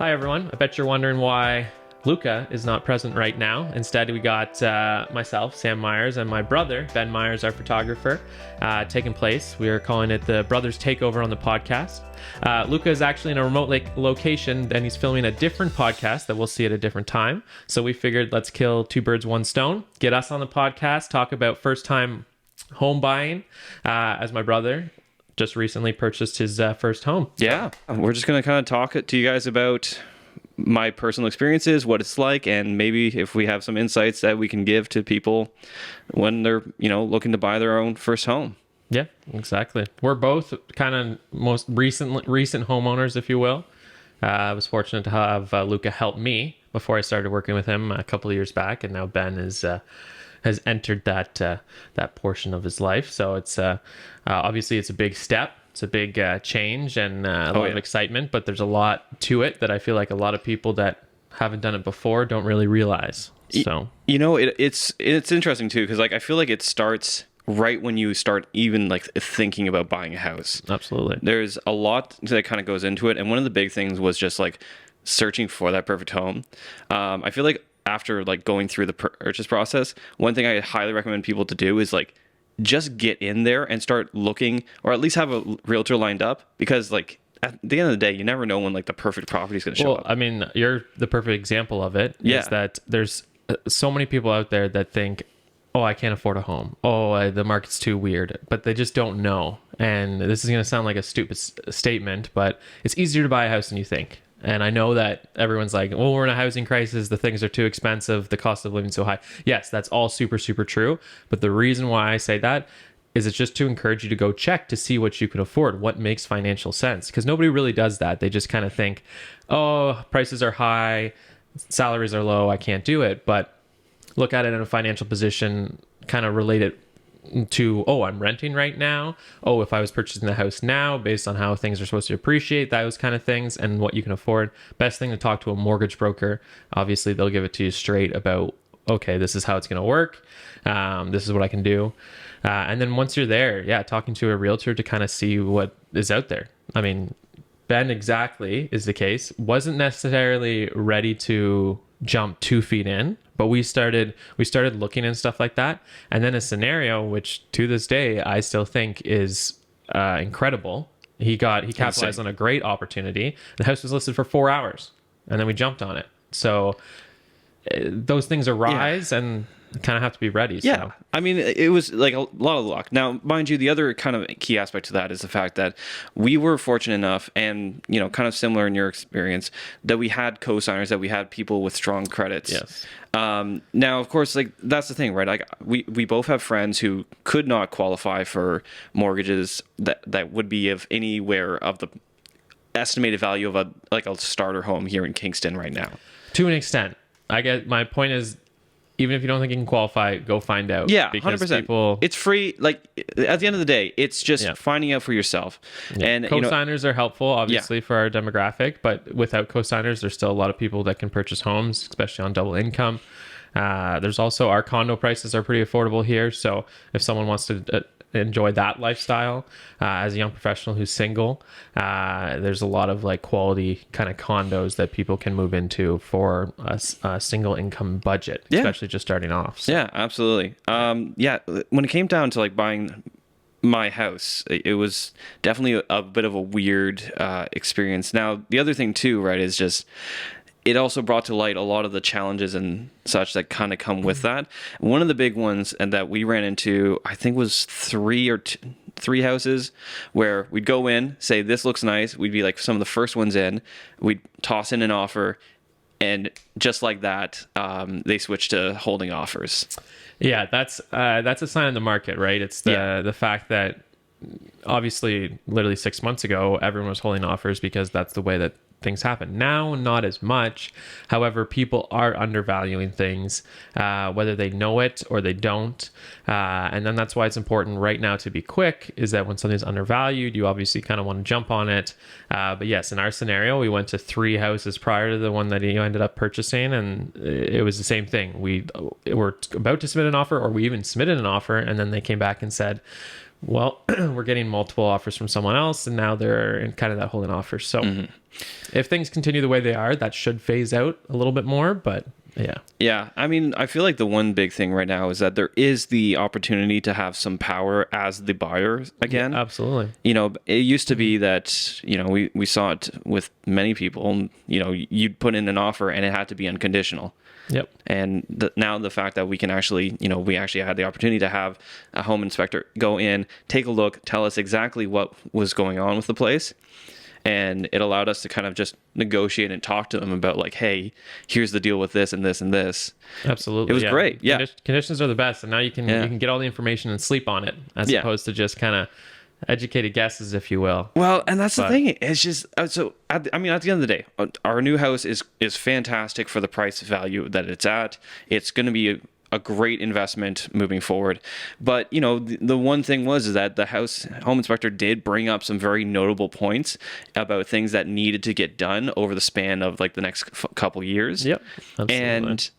Hi, everyone. I bet you're wondering why Luca is not present right now. Instead, we got myself, Sam Myers, and my brother, Ben Myers, our photographer, taking place. We are calling it the Brothers Takeover on the podcast. Luca is actually in a remote location, and he's filming a different podcast that we'll see at a different time. So we figured let's kill two birds, one stone, get us on the podcast, talk about first-time home buying, as my brother just recently purchased his first home. Yeah, we're just going to kind of talk to you guys about my personal experiences, what it's like, and maybe if we have some insights that we can give to people when they're, looking to buy their own first home. Yeah, exactly. We're both kind of most recent homeowners, if you will. I was fortunate to have Luca help me before I started working with him a couple of years back, and now Ben has entered that portion of his life. So it's obviously it's a big step. It's a big change and a lot of excitement, but there's a lot to it that I feel like a lot of people that haven't done it before don't really realize. So it's interesting too, because I feel like it starts right when you start even thinking about buying a house. Absolutely, there's a lot that kind of goes into it, and one of the big things was just searching for that perfect home. I feel like after going through the purchase process, one thing I highly recommend people to do is just get in there and start looking, or at least have a realtor lined up, because at the end of the day, you never know when the perfect property is going to show up. I mean, you're the perfect example of it. Yeah. Is that there's so many people out there that think, oh, I can't afford a home. Oh, the market's too weird, but they just don't know. And this is going to sound like a stupid statement, but it's easier to buy a house than you think. And I know that everyone's like, well, we're in a housing crisis. The things are too expensive. The cost of living so high. Yes, that's all super, super true. But the reason why I say that is it's just to encourage you to go check to see what you can afford, what makes financial sense. Because nobody really does that. They just kind of think, oh, prices are high, salaries are low, I can't do it. But look at it in a financial position, kind of relate it to, oh, I'm renting right now. Oh, if I was purchasing the house now, based on how things are supposed to appreciate, those kind of things, and what you can afford. Best thing to talk to a mortgage broker. Obviously, they'll give it to you straight about, okay, this is how it's going to work. This is what I can do. And then once you're there, talking to a realtor to kind of see what is out there. I mean, Ben exactly is the case. Wasn't necessarily ready to jump 2 feet in, but we started looking and stuff like that. And then a scenario which to this day I still think is incredible. He capitalized on a great opportunity. The house was listed for 4 hours, and then we jumped on it. So those things arise, and kind of have to be ready. Yeah. So. I mean, it was a lot of luck. Now, mind you, the other kind of key aspect to that is the fact that we were fortunate enough, and, kind of similar in your experience, that we had co-signers, that we had people with strong credits. Yes. Now, of course, that's the thing, right? We both have friends who could not qualify for mortgages that would be of anywhere of the estimated value of a starter home here in Kingston right now. To an extent. I get my point is, even if you don't think you can qualify, go find out. Yeah, because 100%. It's free. At the end of the day, it's just finding out for yourself. Yeah. And co-signers are helpful, obviously, for our demographic. But without co-signers, there's still a lot of people that can purchase homes, especially on double income. There's also our condo prices are pretty affordable here. So if someone wants to enjoy that lifestyle as a young professional who's single, there's a lot of quality kind of condos that people can move into for a single income budget, especially just starting off. So. Yeah, absolutely. When it came down to buying my house, it was definitely a bit of a weird experience. Now, the other thing too, right, is just it also brought to light a lot of the challenges and such that kind of come with that. One of the big ones, and that we ran into, I think, was three houses where we'd go in, say, this looks nice. We'd be some of the first ones in. We'd toss in an offer, and just like that, they switched to holding offers. Yeah, that's a sign of the market, right? It's the fact that obviously literally 6 months ago, everyone was holding offers because that's the way that things happen. Now, not as much. However, people are undervaluing things, whether they know it or they don't. And then that's why it's important right now to be quick, is that when something's undervalued, you obviously kind of want to jump on it. But yes, in our scenario, we went to 3 houses prior to the one that you ended up purchasing, and it was the same thing. We were about to submit an offer, or we even submitted an offer, and then they came back and said, well, we're getting multiple offers from someone else, and now they're in kind of that holding offer. So if things continue the way they are, that should phase out a little bit more, but yeah. Yeah, I mean, I feel like the one big thing right now is that there is the opportunity to have some power as the buyer again. Yeah, absolutely. You know, it used to be that, you know, we saw it with many people, you know, you'd put in an offer and it had to be unconditional. Yep. And now the fact that we can actually, you know, we actually had the opportunity to have a home inspector go in, take a look, tell us exactly what was going on with the place. And it allowed us to kind of just negotiate and talk to them about like, hey, here's the deal with this and this and this. Absolutely. It was great. Yeah. Conditions are the best. And now you can get all the information and sleep on it as opposed to just kind of educated guesses, if you will. Well, and that's the thing. It's just so. At the end of the day, our new house is fantastic for the price value that it's at. It's going to be a great investment moving forward. But you know, the one thing is that the home inspector did bring up some very notable points about things that needed to get done over the span of like the next couple years. Yep, absolutely. And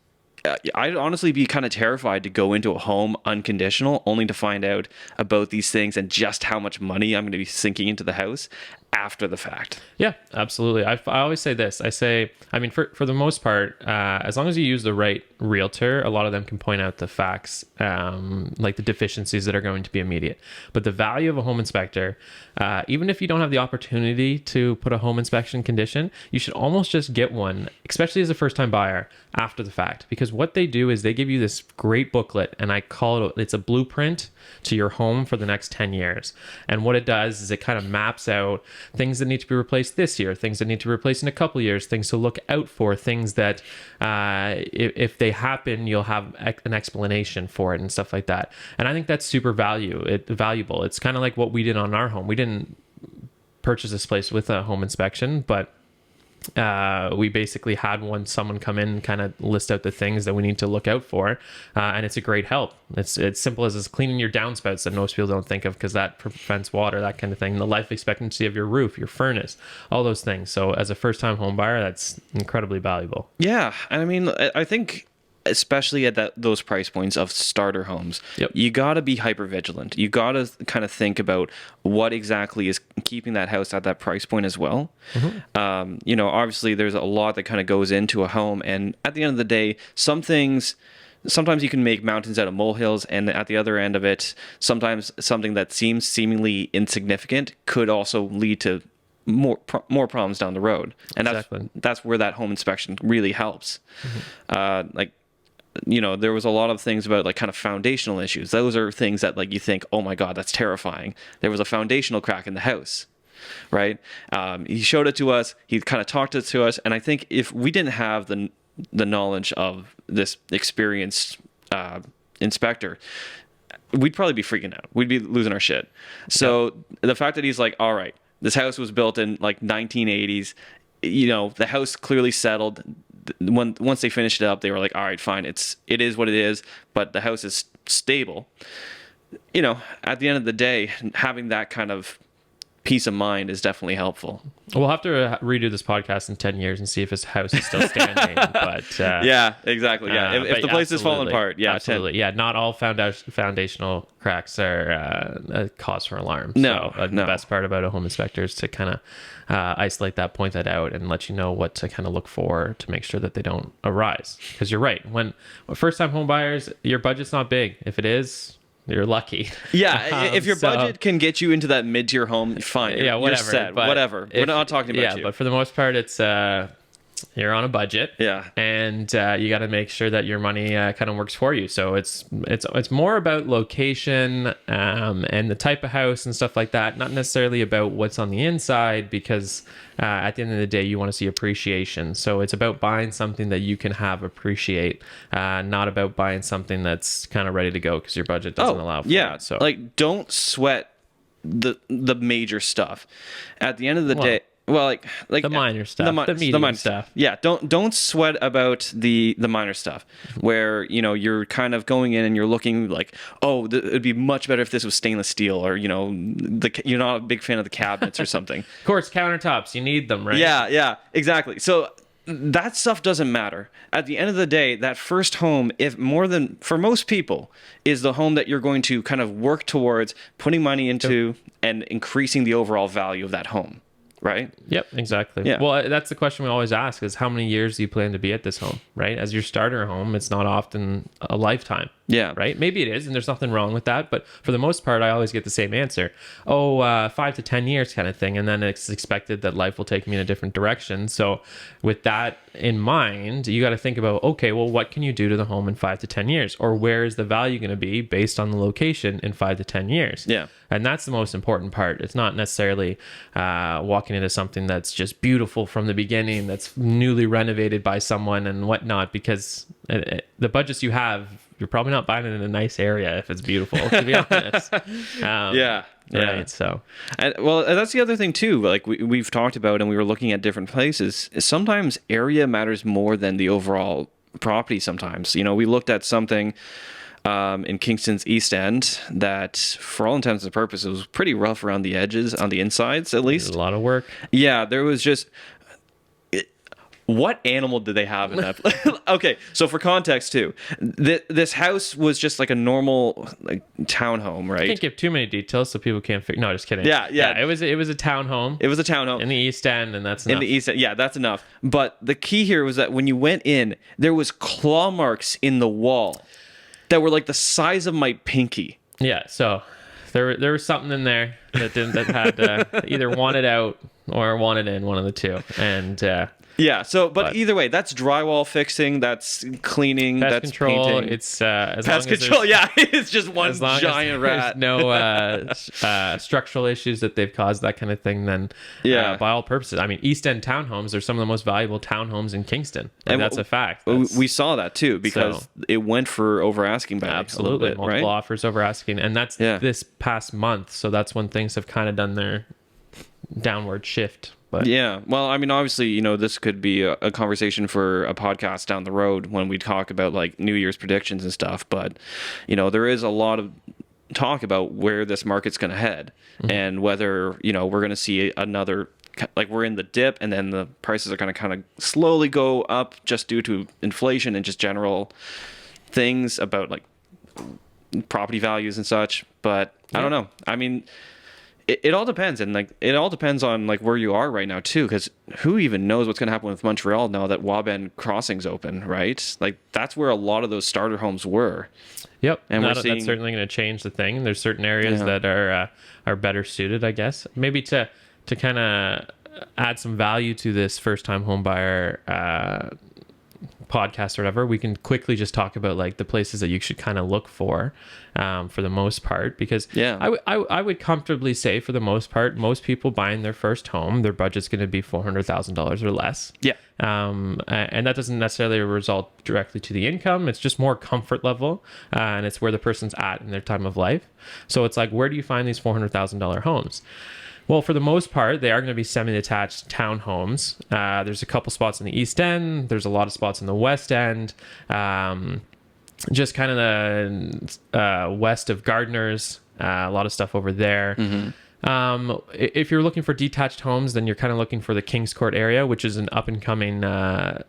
I'd honestly be kind of terrified to go into a home unconditional only to find out about these things and just how much money I'm going to be sinking into the house after the fact. Yeah, absolutely. I always say this. I mean, for the most part, as long as you use the right realtor, a lot of them can point out the facts, like the deficiencies that are going to be immediate. But the value of a home inspector, even if you don't have the opportunity to put a home inspection condition, you should almost just get one, especially as a first-time buyer, after the fact. Because what they do is they give you this great booklet, and I call it's a blueprint to your home for the next 10 years. And what it does is it kind of maps out things that need to be replaced this year, things that need to be replaced in a couple of years, things to look out for, things that if they happen, you'll have an explanation for it and stuff like that. And I think that's super valuable. It's kind of like what we did on our home. We didn't purchase this place with a home inspection, but we basically had someone come in and kind of list out the things that we need to look out for, and it's a great help. It's simple as cleaning your downspouts that most people don't think of because that prevents water, that kind of thing. The life expectancy of your roof, your furnace, all those things. So as a first-time home buyer, that's incredibly valuable. Yeah, and I mean, I think especially at those price points of starter homes, you got to be hyper vigilant. You got to kind of think about what exactly is keeping that house at that price point as well. Mm-hmm. You know, obviously there's a lot that kind of goes into a home, and at the end of the day, sometimes you can make mountains out of molehills, and at the other end of it, sometimes something that seems seemingly insignificant could also lead to more problems down the road. And that's where that home inspection really helps. Mm-hmm. Like, you know, there was a lot of things about like kind of foundational issues. Those are things that like you think, oh my God, that's terrifying. There was a foundational crack in the house, right? He showed it to us. He kind of talked it to us. And I think if we didn't have the knowledge of this experienced inspector, we'd probably be freaking out. We'd be losing our shit. So the fact that he's like, all right, this house was built in like 1980s, you know, the house clearly settled. Once they finished it up, they were like, all right, fine, it is what it is, but the house is stable. You know, at the end of the day, having that kind of peace of mind is definitely helpful. We'll have to redo this podcast in 10 years and see if his house is still standing. But yeah, exactly. Yeah, if the place is falling apart, yeah, absolutely. Yeah, not all foundational cracks are a cause for alarm. No, so, the best part about a home inspector is to kind of isolate that, point that out, and let you know what to kind of look for to make sure that they don't arise. Because you're right, when first-time home buyers, your budget's not big. If it is, you're lucky. Yeah, if your budget can get you into that mid-tier home, fine. Yeah, whatever. You're set. Whatever. We're not talking about you. Yeah, but for the most part, it's you're on a budget. Yeah, and you got to make sure that your money kind of works for you. So it's more about location and the type of house and stuff like that. Not necessarily about what's on the inside, because at the end of the day, you want to see appreciation. So it's about buying something that you can appreciate, not about buying something that's kind of ready to go because your budget doesn't allow for it. So like, don't sweat the major stuff. At the end of the day. Well, like the minor stuff, the medium stuff. Yeah, don't sweat about the minor stuff, where, you know, you're kind of going in and you're looking like, oh, it'd be much better if this was stainless steel, or, you know, you're not a big fan of the cabinets or something. Of course, countertops, you need them, right? Yeah, exactly. So that stuff doesn't matter. At the end of the day, that first home, if more than for most people, is the home that you're going to kind of work towards putting money into and increasing the overall value of that home, right? Yep, exactly. Yeah. Well, that's the question we always ask is how many years do you plan to be at this home, right? As your starter home, it's not often a lifetime. Yeah. Right? Maybe it is, and there's nothing wrong with that. But for the most part, I always get the same answer. 5 to 10 years kind of thing. And then it's expected that life will take me in a different direction. So with that in mind, you got to think about, okay, well, what can you do to the home in 5 to 10 years? Or where is the value going to be based on the location in 5 to 10 years? Yeah. And that's the most important part. It's not necessarily walking into something that's just beautiful from the beginning, that's newly renovated by someone and whatnot, because the budgets you have, you're probably not buying it in a nice area if it's beautiful, to be honest. Yeah. Right. So, And, well, that's the other thing too. Like we've talked about, and we were looking at different places. Is sometimes area matters more than the overall property. Sometimes, we looked at something in Kingston's East End that, for all intents and purposes, was pretty rough around the edges, on the insides at least. a lot of work. Yeah, there was just. What animal did they have in that? Okay, so for context too, this house was just like a normal townhome, right? I can't give too many details so people can't figure. No, just kidding. Yeah. It was a townhome. It was a townhome in the East End, and that's enough. in the East End. Yeah, that's enough. But the key here was that when you went in, there was claw marks in the wall that were like the size of my pinky. Yeah, so there was something in there that had either wanted out or wanted in, one of the two, and. Yeah. So, but either way, that's drywall fixing, that's cleaning, pest that's control. Painting. It's as pest long as control. Yeah, it's just one giant rat. There's no structural issues that they've caused, that kind of thing. Then, by all purposes, I mean, East End townhomes are some of the most valuable townhomes in Kingston, and that's a fact. We saw that too because it went for over asking by absolutely a little bit, multiple right? offers over asking, and that's this past month. So that's when things have kind of done their downward shift. But yeah, well, I mean, obviously, this could be a conversation for a podcast down the road when we talk about like New Year's predictions and stuff. But, there is a lot of talk about where this market's going to head and whether, we're going to see another, like we're in the dip and then the prices are going to kind of slowly go up just due to inflation and just general things about like property values and such. But I don't know. I mean, it all depends, and like it all depends on like where you are right now too, because who even knows what's going to happen with Montreal now that Wabend Crossing's open, right? Like that's where a lot of those starter homes were. Yep, and that's certainly going to change the thing. There's certain areas that are better suited, I guess. Maybe to kind of add some value to this first time home buyer podcast or whatever, we can quickly just talk about like the places that you should kind of look for the most part, because I would comfortably say for the most part, most people buying their first home, their budget's going to be $400,000 or less. Yeah. And that doesn't necessarily result directly to the income. It's just more comfort level, and it's where the person's at in their time of life. So it's like, where do you find these $400,000 homes? Well, for the most part, they are going to be semi-detached townhomes. There's a couple spots in the East End. There's a lot of spots in the West End. Just kind of the west of Gardner's. A lot of stuff over there. If you're looking for detached homes, then you're kind of looking for the Kings Court area, which is an up-and-coming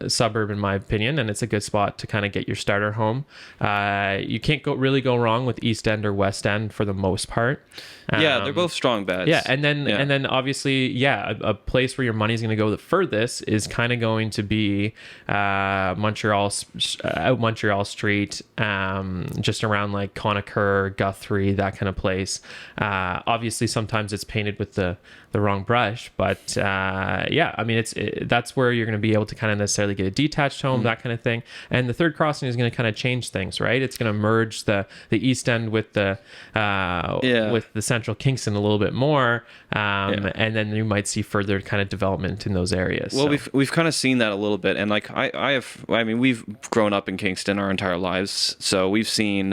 suburb, in my opinion, and it's a good spot to kind of get your starter home. You can't really go wrong with East End or West End for the most part. Yeah, they're both strong bets. Yeah, and then obviously, a place where your money's going to go the furthest is kind of going to be Montreal Street, just around like Conacher, Guthrie, that kind of place. Obviously, sometimes it's painted with the wrong brush, but I mean, that's where you're going to be able to kind of necessarily get a detached home, that kind of thing. And the third crossing is going to kind of change things, right? It's going to merge the East End with the Central Kingston a little bit more, and then you might see further kind of development in those areas. Well, we've kind of seen that a little bit, and like I mean, we've grown up in Kingston our entire lives, so we've seen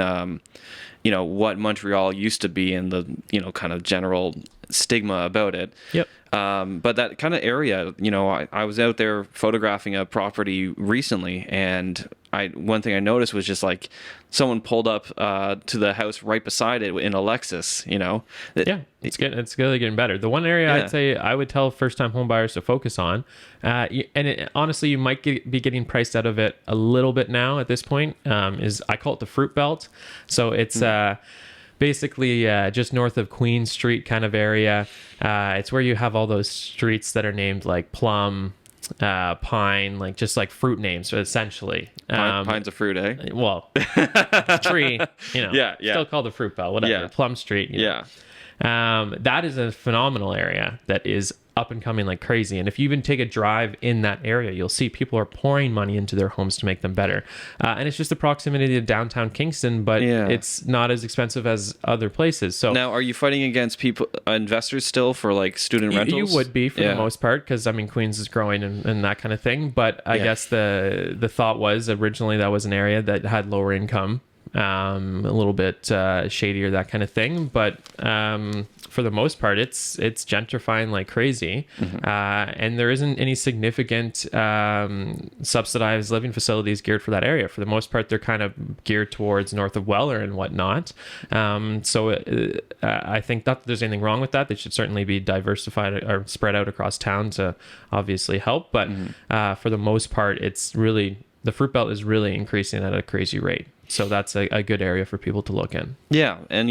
what Montreal used to be and the kind of general stigma about it. Yep. But that kind of area, I was out there photographing a property recently, and one thing I noticed was just like someone pulled up to the house right beside it in a Lexus. Yeah, it's really getting better. The one area Yeah. I'd say I would tell first-time home buyers to focus on, honestly, you might be getting priced out of it a little bit now at this point. Is I call it the fruit belt. So it's basically just north of Queen Street kind of area. It's where you have all those streets that are named like Plum, Pine, like just like fruit names, essentially. Pine's a fruit, eh? Well, tree, Yeah. still called the fruit belt, whatever. Yeah. Plum Street. Yeah. That is a phenomenal area that is up and coming like crazy. And if you even take a drive in that area, you'll see people are pouring money into their homes to make them better. And it's just the proximity to downtown Kingston, but it's not as expensive as other places. So now, are you fighting against investors still for like student rentals? You would be for the most part, because I mean Queens is growing and that kind of thing. But I guess the thought was originally that was an area that had lower income, a little bit shadier, that kind of thing. But for the most part, it's gentrifying like crazy, and there isn't any significant subsidized living facilities geared for that area. For the most part, they're kind of geared towards north of Weller and whatnot. So I think not that there's anything wrong with that. They should certainly be diversified or spread out across town to obviously help. But for the most part, it's really, the fruit belt is really increasing at a crazy rate. So that's a good area for people to look in. Yeah. And,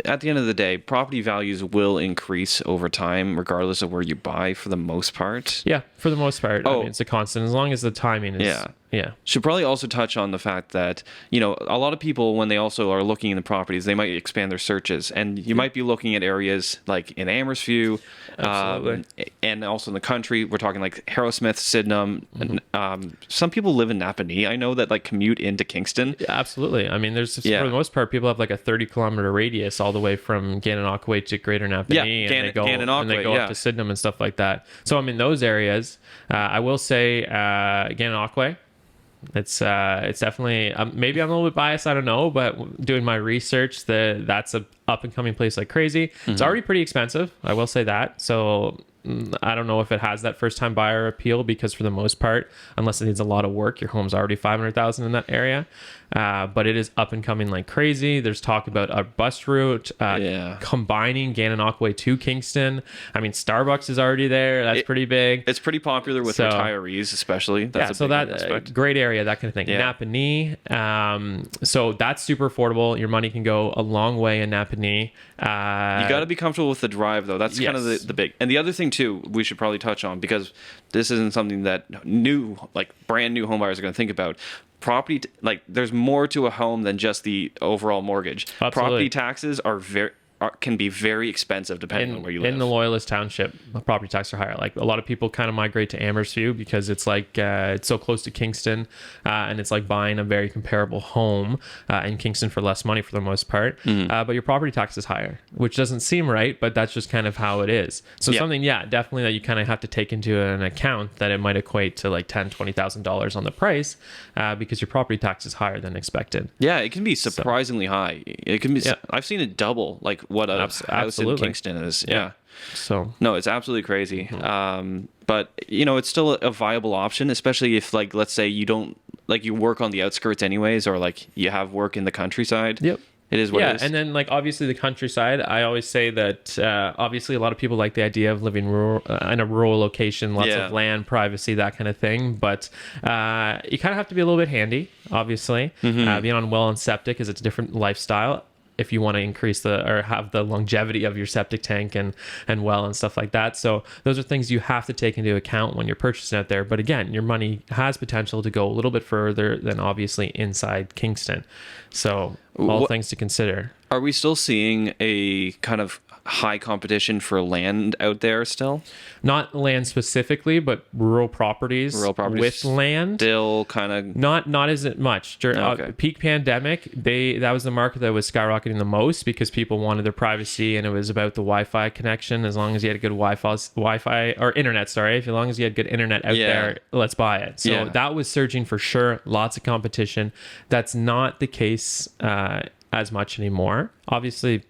at the end of the day, property values will increase over time, regardless of where you buy for the most part. Yeah, for the most part. I mean, it's a constant as long as the timing is. Yeah. Should probably also touch on the fact that, a lot of people, when they also are looking in the properties, they might expand their searches. And you might be looking at areas like in Amhersview, and also in the country. We're talking like Harrowsmith, Sydenham. And, some people live in Napanee. I know that like commute into Kingston. Yeah, absolutely. I mean, for the most part, people have like a 30-kilometer radius all the way from Gananoque to Greater Napanee, and they go up to Sydenham and stuff like that. So I mean, those areas, I will say, Gananoque. It's definitely, maybe I'm a little bit biased, I don't know, but doing my research, that's a up and coming place like crazy. It's already pretty expensive, I will say that. So I don't know if it has that first time buyer appeal, because for the most part, unless it needs a lot of work, your home's already $500,000 in that area. But it is up and coming like crazy. There's talk about a bus route, combining Gananoque to Kingston. I mean, Starbucks is already there. That's pretty big. It's pretty popular with retirees, especially. That's so that great area, that kind of thing. Yeah. Napanee. So that's super affordable. Your money can go a long way in Napanee. You got to be comfortable with the drive, though. That's kind of the big. And the other thing too, we should probably touch on, because this isn't something that brand new homebuyers are going to think about. Property, there's more to a home than just the overall mortgage. Absolutely. Property taxes can be very expensive depending on where you live. In the Loyalist Township, property taxes are higher. Like a lot of people kind of migrate to Amhersview because it's like it's so close to Kingston, and it's like buying a very comparable home in Kingston for less money for the most part. But your property tax is higher, which doesn't seem right, but that's just kind of how it is. So something, definitely that you kind of have to take into an account, that it might equate to like $10,000-$20,000 on the price, because your property tax is higher than expected. Yeah, it can be surprisingly high. It can be. I've seen it double what a house in Kingston is. Yeah. So no, it's absolutely crazy. But it's still a viable option, especially if let's say you don't you work on the outskirts anyways, or you have work in the countryside. Yep. It is what it is. And then obviously the countryside, I always say that obviously a lot of people like the idea of living in a rural location, lots of land, privacy, that kind of thing. But you kind of have to be a little bit handy, obviously. Being on well and septic is a different lifestyle if you want to increase or have the longevity of your septic tank and well and stuff like that. So those are things you have to take into account when you're purchasing out there. But again, your money has potential to go a little bit further than obviously inside Kingston. So all things to consider. Are we still seeing a kind of high competition for land out there still? Not land specifically, but rural properties with land. Still kind of not as much. During peak pandemic, that was the market that was skyrocketing the most, because people wanted their privacy, and it was about the Wi-Fi connection. As long as you had a good Wi-Fi or internet, as long as you had good internet out there, let's buy it. So that was surging for sure. Lots of competition. That's not the case as much anymore. Obviously,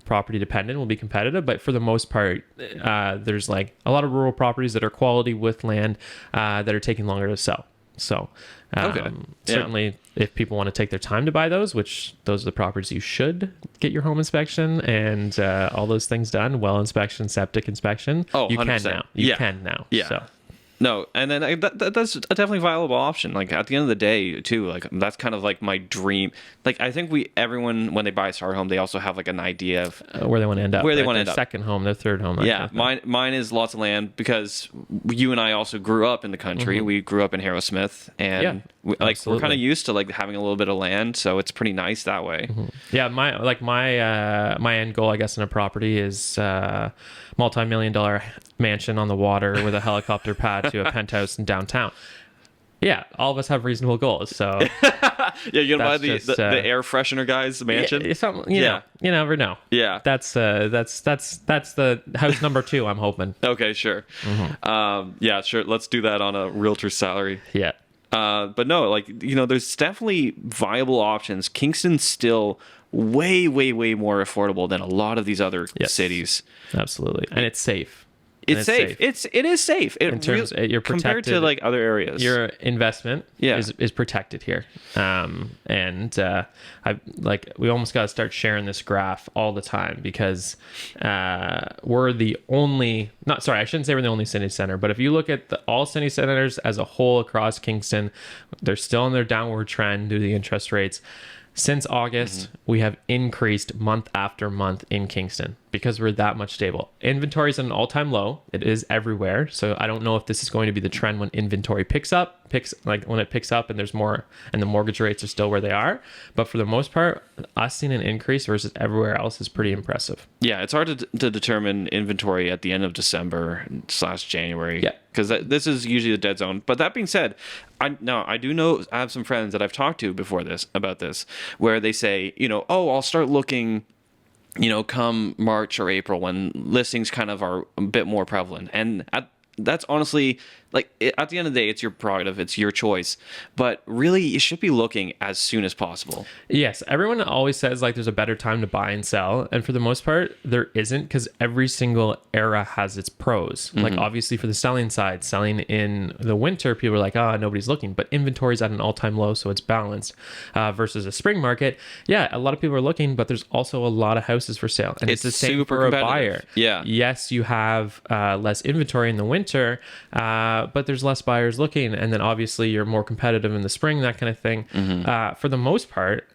property dependent will be competitive, but for the most part, there's a lot of rural properties that are quality with land that are taking longer to sell. So Okay. Yeah. certainly if people want to take their time to buy those, which those are the properties you should get your home inspection and all those things done, well inspection, septic inspection, Oh, you can 100%. now. You Yeah. can now. Yeah. So. No, and then that's a definitely viable option. Like at the end of the day, too, like that's kind of like my dream. Like I think everyone when they buy a starter home, they also have like an idea of Where they want to end up. Where they right? want to Their end up. second home, their third home. that Yeah, kind of thing. mine is lots of land because you and I also grew up in the country. We grew up in Harrowsmith, and Yeah, we're kind absolutely. of used to like having a little bit of land, so it's pretty nice that way. Yeah, my end goal, I guess, in a property is multi-million-dollar mansion on the water with a helicopter pad to a penthouse in downtown. Yeah, all of us have reasonable goals. So Yeah, you're gonna buy That's the just, air freshener guy's mansion. yeah, something, you Yeah. know, you never know. Yeah. That's the house number 2. I'm hoping. Okay, sure. Yeah, sure. Let's do that on a realtor's salary. Yeah. But no, like, there's definitely viable options. Kingston's still way, way, way more affordable than a lot of these other Yes. cities. Absolutely, and it's safe. It's safe. It is safe. In terms, you're compared to protected. like other areas. Your investment Yeah. is protected here. We almost got to start sharing this graph all the time because we're the only, I shouldn't say we're the only city center, but if you look at all city centers as a whole across Kingston, they're still on their downward trend due to the interest rates. Since August, we have increased month after month in Kingston because we're that much stable. Inventory is at an all-time low. It is everywhere. So I don't know if this is going to be the trend when inventory picks up and there's more and the mortgage rates are still where they are. But for the most part, us seeing an increase versus everywhere else is pretty impressive. Yeah, it's hard to determine inventory at the end of December/January. Yeah. Because this is usually the dead zone. But that being said, I have some friends that I've talked to about this, where they say, I'll start looking, come March or April when listings kind of are a bit more prevalent. And that's honestly, at the end of the day, it's your prerogative, it's your choice. But really, you should be looking as soon as possible. Yes, everyone always says there's a better time to buy and sell, and for the most part there isn't, because every single era has its pros. Like obviously for the selling side, selling in the winter, people are like, nobody's looking, but inventory's at an all-time low, so it's balanced. Versus a spring market, yeah, a lot of people are looking, but there's also a lot of houses for sale, and it's the same super for a competitive. buyer. Yeah. Yes, you have less inventory in the winter, but there's less buyers looking, and then obviously you're more competitive in the spring, that kind of thing. For the most part,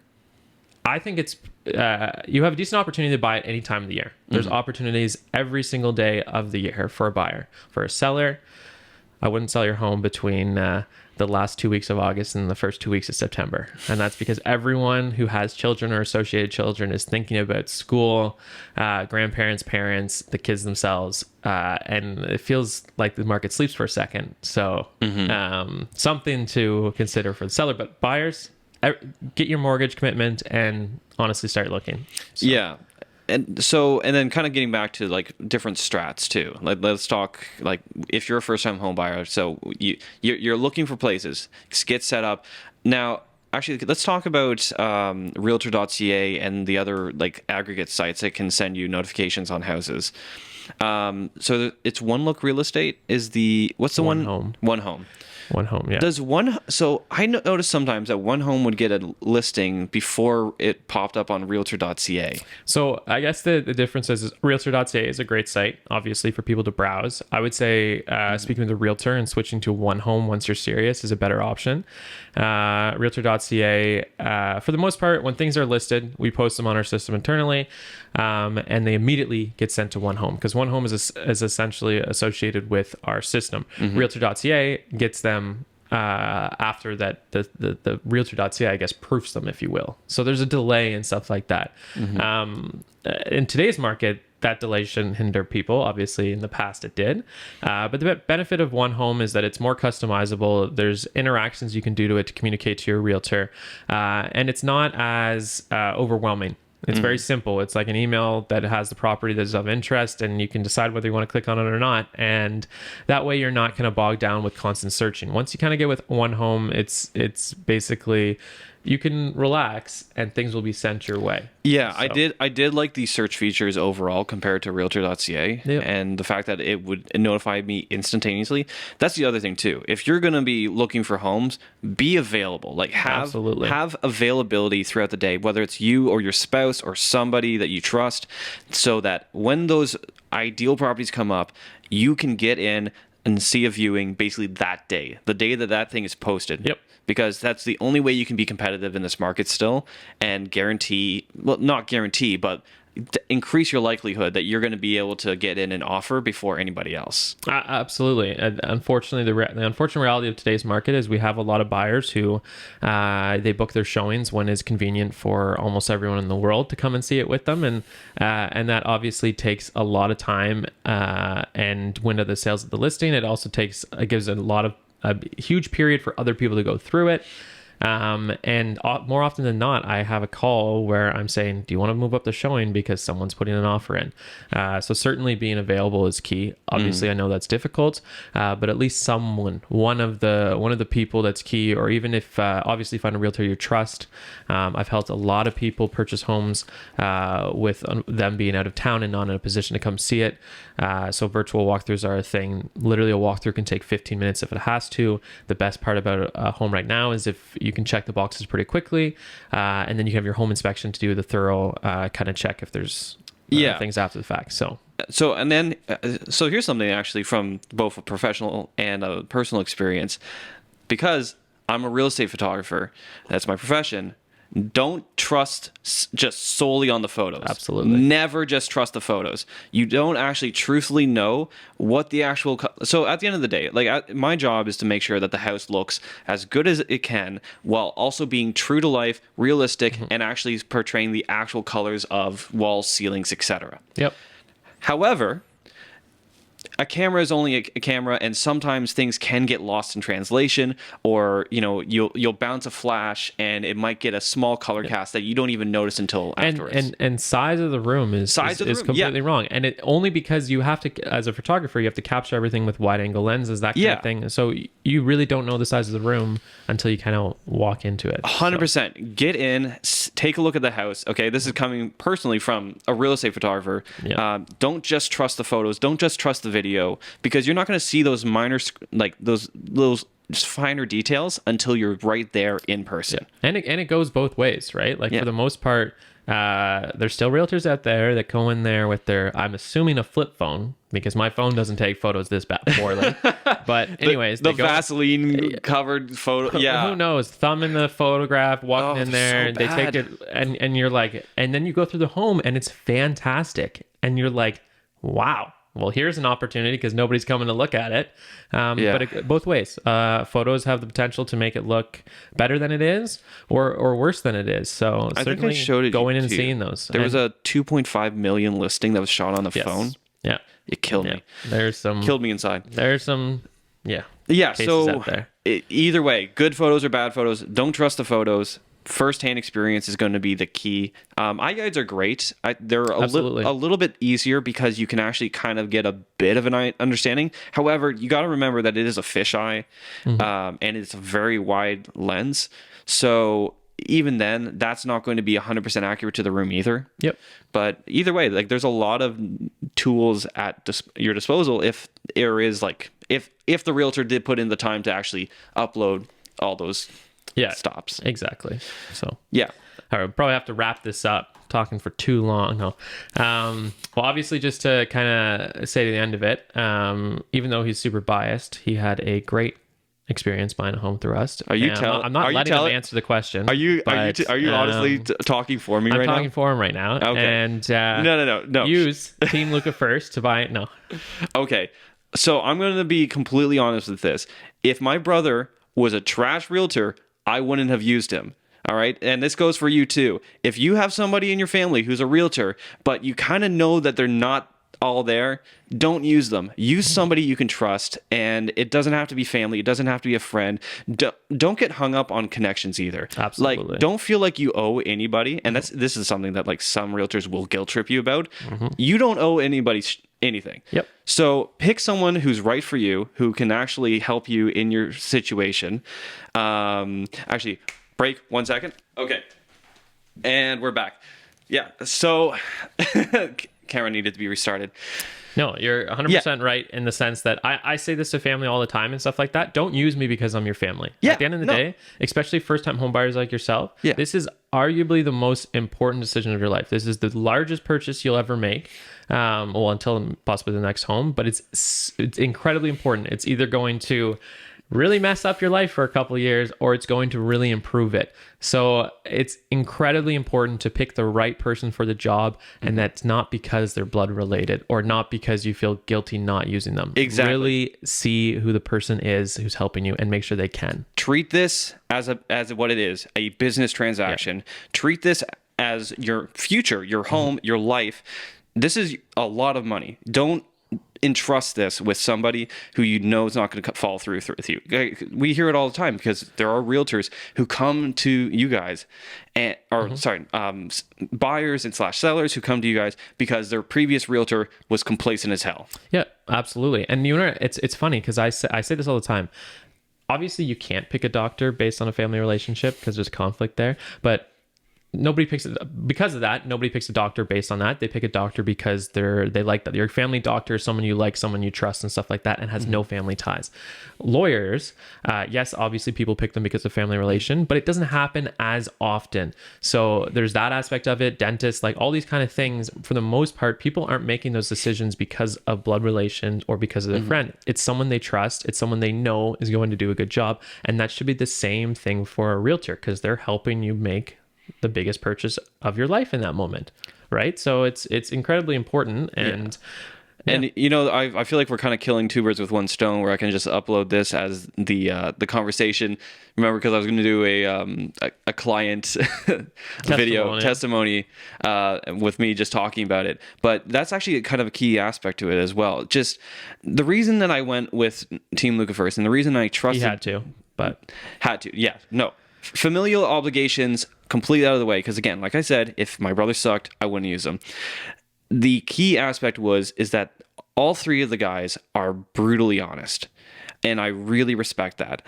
I think it's you have a decent opportunity to buy at any time of the year. There's opportunities every single day of the year for a buyer. For a seller, I wouldn't sell your home between the last 2 weeks of August and the first 2 weeks of September. And that's because everyone who has children or associated children is thinking about school, grandparents, parents, the kids themselves. And it feels like the market sleeps for a second. So something to consider for the seller. But buyers, get your mortgage commitment and honestly start looking. So. Yeah. And then kind of getting back to like different strats too. Let's talk like if you're a first time home buyer, so you're looking for places, get set up. Now, actually, let's talk about realtor.ca and the other like aggregate sites that can send you notifications on houses. So it's One Look Real Estate is what's the one? Home. One Home. One Home, yeah. So I noticed sometimes that One Home would get a listing before it popped up on realtor.ca. So I guess the difference is realtor.ca is a great site, obviously, for people to browse. I would say speaking with a realtor and switching to One Home once you're serious is a better option. Realtor.ca, for the most part, when things are listed, we post them on our system internally, and they immediately get sent to One Home, because One Home is essentially associated with our system. Realtor.ca gets them after that. The realtor.ca, I guess, proofs them, if you will. So there's a delay and stuff like that. In today's market, that delay shouldn't hinder people. Obviously, in the past it did. But the benefit of One Home is that it's more customizable. There's interactions you can do to it to communicate to your realtor. And it's not as overwhelming. It's very simple. It's like an email that has the property that is of interest, and you can decide whether you want to click on it or not. And that way you're not kind of bogged down with constant searching. Once you kind of get with One Home, it's basically you can relax and things will be sent your way. Yeah, So, I did like the search features overall compared to realtor.ca, Yep. and the fact that it would notify me instantaneously. That's the other thing too. If you're going to be looking for homes, be available. Like Absolutely. have availability throughout the day, whether it's you or your spouse or somebody that you trust, so that when those ideal properties come up, you can get in and see a viewing basically that day, the day that that thing is posted. Yep. Because that's the only way you can be competitive in this market still and guarantee, well, not guarantee, but increase your likelihood that you're going to be able to get in an offer before anybody else. Absolutely. Unfortunately, the unfortunate reality of today's market is we have a lot of buyers who they book their showings when it's convenient for almost everyone in the world to come and see it with them, and that obviously takes a lot of time and window the sales of the listing. It also gives a huge period for other people to go through it. And more often than not, I have a call where I'm saying, do you want to move up the showing because someone's putting an offer in? So certainly being available is key. Obviously, I know that's difficult, but at least one of the people that's key, or even if obviously find a realtor you trust. I've helped a lot of people purchase homes with them being out of town and not in a position to come see it. So virtual walkthroughs are a thing. Literally, a walkthrough can take 15 minutes if it has to. The best part about a home right now is if you can check the boxes pretty quickly, and then you can have your home inspection to do the thorough kind of check if there's things after the fact. So here's something actually from both a professional and a personal experience. Because I'm a real estate photographer, that's my profession. Don't trust just solely on the photos. Absolutely. Never just trust the photos. You don't actually truthfully know what the actual... So at the end of the day, my job is to make sure that the house looks as good as it can while also being true to life, realistic, and actually portraying the actual colors of walls, ceilings, etc. Yep. However, a camera is only a camera, and sometimes things can get lost in translation, or you'll bounce a flash and it might get a small color cast that you don't even notice until afterwards. And size of the room is completely wrong, and it only because you have to, as a photographer, you have to capture everything with wide angle lenses, that kind of thing. So you really don't know the size of the room until you kind of walk into it. 100%. Get in, take a look at the house. Okay, this is coming personally from a real estate photographer. Don't just trust the photos. Don't just trust the video, because you're not going to see those minor, those little just finer details until you're right there in person. And it goes both ways, right? For the most part, there's still realtors out there that go in there with their, I'm assuming, a flip phone, because my phone doesn't take photos this poorly. But anyways, the Vaseline covered photo. Yeah, who knows? Thumb in the photograph, walking in there, and they take it, and you're like, and then you go through the home, and it's fantastic, and you're like, wow. Well, here's an opportunity because nobody's coming to look at it. But both ways. Photos have the potential to make it look better than it is, or worse than it is. So I certainly think I showed it going in and seeing those. There was a 2.5 million listing that was shot on the phone. Yeah. It killed me. Killed me inside. There's some, cases out so there. Either way, good photos or bad photos, don't trust the photos. First-hand experience is going to be the key. iGuides are great. They're a little bit easier because you can actually kind of get a bit of an understanding. However, you got to remember that it is a fisheye, and it's a very wide lens. So even then, that's not going to be 100% accurate to the room either. Yep. But either way, there's a lot of tools at your disposal if there is if the realtor did put in the time to actually upload all those stops. Exactly. So all right, we'll probably have to wrap this up. Talking for too long. No. Well, obviously, just to kind of say to the end of it, even though he's super biased, he had a great experience buying a home through us. Are you telling? I'm not letting him answer the question. Are you honestly talking for me right now? I'm talking for him right now. Okay. And no. Use Team Luca first to buy it. No. Okay. So I'm going to be completely honest with this. If my brother was a trash realtor, I wouldn't have used him. All right. And this goes for you too. If you have somebody in your family who's a realtor, but you kind of know that they're not all there, don't use them. Use somebody you can trust. And it doesn't have to be family. It doesn't have to be a friend. Don't get hung up on connections either. Absolutely. Don't feel like you owe anybody. And this is something that some realtors will guilt trip you about. You don't owe anybody anything. Yep. So pick someone who's right for you, who can actually help you in your situation. Actually, Break 1 second. Okay. And we're back. Yeah. So camera needed to be restarted. No, you're 100% right in the sense that I say this to family all the time and stuff like that. Don't use me because I'm your family. Yeah, At the end of the day, especially first-time home buyers like yourself, this is arguably the most important decision of your life. This is the largest purchase you'll ever make, until possibly the next home. But it's incredibly important. It's either going to really mess up your life for a couple of years, or it's going to really improve it. So it's incredibly important to pick the right person for the job, and that's not because they're blood related or not because you feel guilty not using them. Exactly. Really see who the person is who's helping you and make sure they can. Treat this as what it is, a business transaction. Yeah. Treat this as your future, your home, your life. This is a lot of money. Don't entrust this with somebody who you know is not going to follow through with you. We hear it all the time because there are realtors who come to you guys, buyers and / sellers who come to you guys because their previous realtor was complacent as hell. Yeah, absolutely. And you know, it's funny because I say this all the time. Obviously, you can't pick a doctor based on a family relationship because there's conflict there, but nobody picks it because of that. Nobody picks a doctor based on that. They pick a doctor because they like that. Your family doctor is someone you like, someone you trust and stuff like that, and has no family ties. Lawyers, yes, obviously people pick them because of family relation, but it doesn't happen as often. So there's that aspect of it. Dentists, like all these kind of things, for the most part, people aren't making those decisions because of blood relations or because of their friend. It's someone they trust. It's someone they know is going to do a good job. And that should be the same thing for a realtor because they're helping you make the biggest purchase of your life in that moment, right? So it's incredibly important. And you know, I feel like we're kind of killing two birds with one stone, where I can just upload this as the conversation. Remember, because I was going to do a client testimony with me just talking about it, but that's actually kind of a key aspect to it as well. Just the reason that I went with Team Luca first, and the reason I trusted, had to, yeah, no. Familial obligations completely out of the way, because again, like I said, if my brother sucked, I wouldn't use them. The key aspect is that all three of the guys are brutally honest, and I really respect that.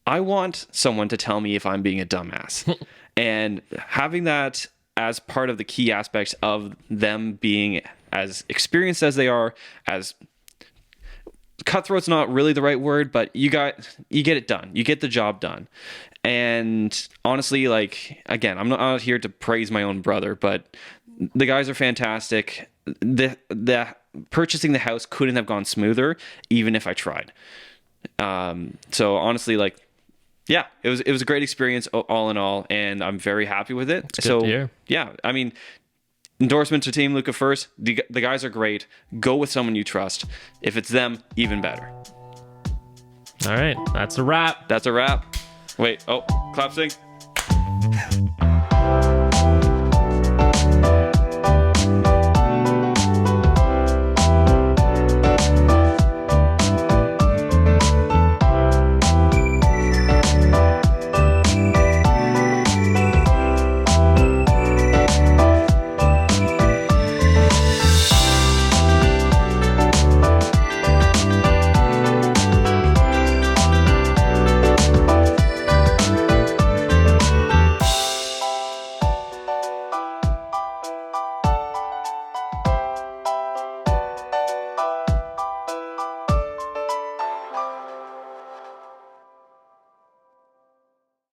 I want someone to tell me if I'm being a dumbass, and having that as part of the key aspects of them being as experienced as they are, as cutthroat's not really the right word, but you get it done. You get the job done. And honestly, like, again, I'm not out here to praise my own brother, but the guys are fantastic. The purchasing the house couldn't have gone smoother, even if I tried. So honestly, like, yeah, it was a great experience all in all, and I'm very happy with it. It's good to hear. Yeah, I mean, endorsement to Team Luca first. The guys are great. Go with someone you trust. If it's them, even better. All right, that's a wrap. Wait, clap sync.